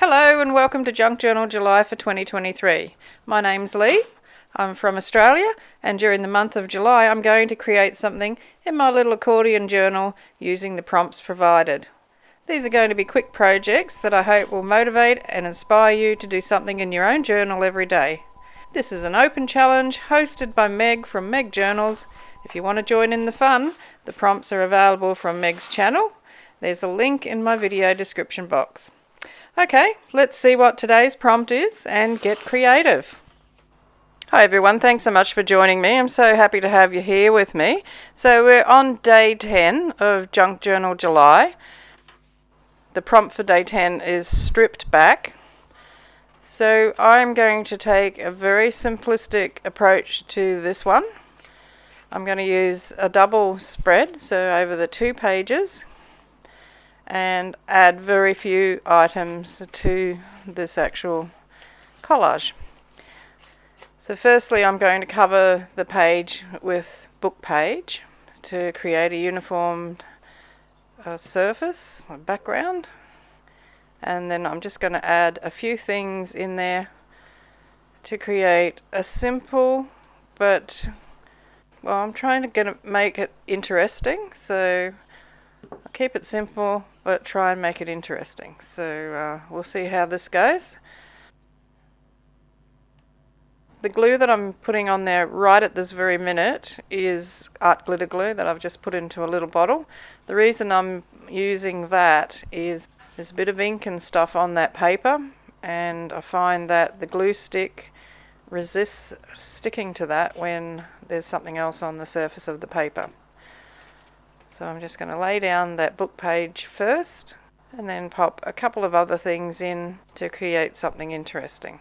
Hello and welcome to Junk Journal July for 2023. My name's Lee. I'm from Australia, and during the month of July I'm going to create something in my little accordion journal using the prompts provided. These are going to be quick projects that I hope will motivate and inspire you to do something in your own journal every day. This is an open challenge hosted by Meg from Meg Journals. If you want to join in the fun, the prompts are available from Meg's channel. There's a link in my video description box. Okay, let's see what today's prompt is and get creative. Hi everyone, thanks so much for joining me. I'm so happy to have you here with me. So we're on day 10 of Junk Journal July. The prompt for day 10 is stripped back. So I'm going to take a very simplistic approach to this one. I'm going to use a double spread, so over the 2 pages, and add very few items to this actual collage. So firstly I'm going to cover the page with book page to create a uniform surface, a background, and then I'm just going to add a few things in there to create a simple I'm trying to make it interesting, so I'll keep it simple but try and make it interesting. So we'll see how this goes. The glue that I'm putting on there right at this very minute is art glitter glue that I've just put into a little bottle. The reason I'm using that is there's a bit of ink and stuff on that paper, and I find that the glue stick resists sticking to that when there's something else on the surface of the paper. So I'm just going to lay down that book page first and then pop a couple of other things in to create something interesting.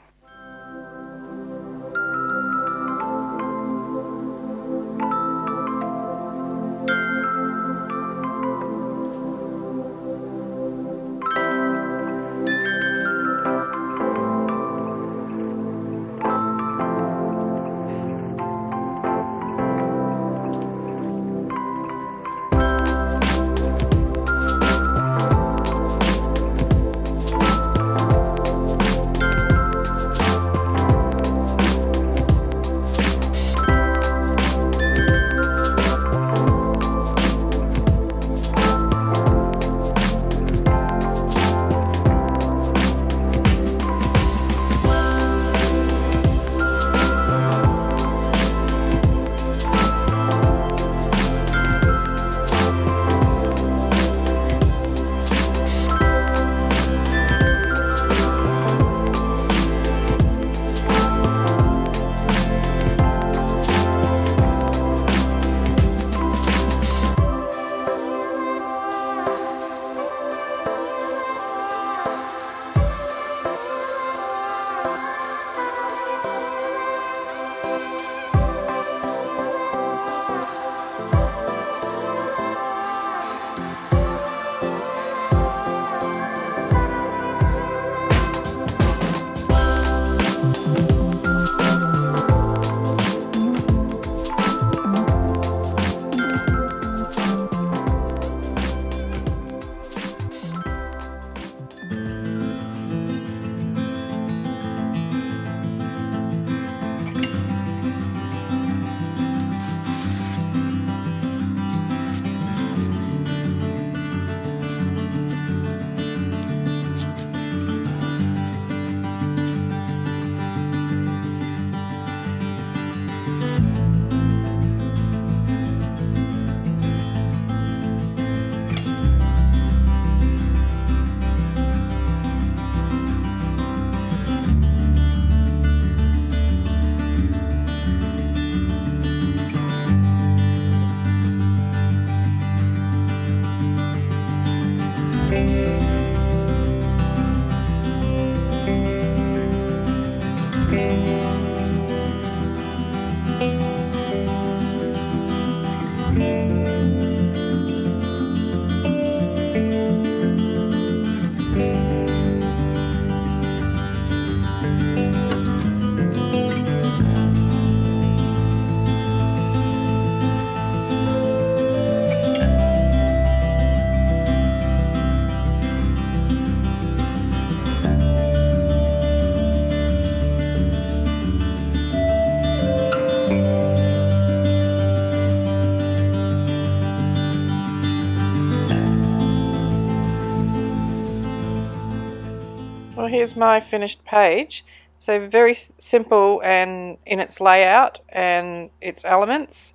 Well, here's my finished page. So very simple and in its layout and its elements.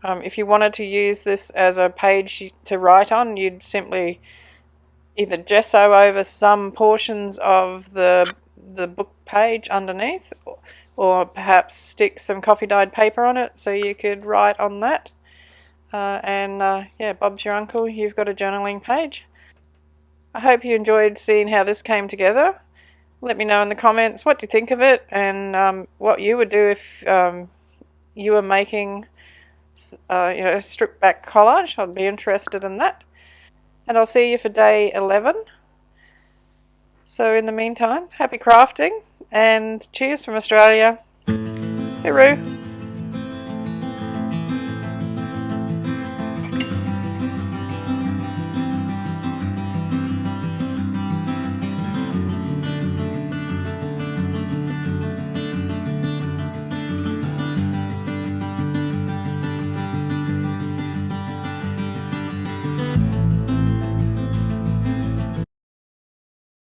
If you wanted to use this as a page to write on, you'd simply either gesso over some portions of the book page underneath, or perhaps stick some coffee dyed paper on it so you could write on that. Yeah, Bob's your uncle, you've got a journaling page. I hope you enjoyed seeing how this came together. Let me know in the comments what you think of it, and what you would do if you were making a stripped back collage. I'd be interested in that. And I'll see you for day 11. So in the meantime, happy crafting and cheers from Australia. Hooroo!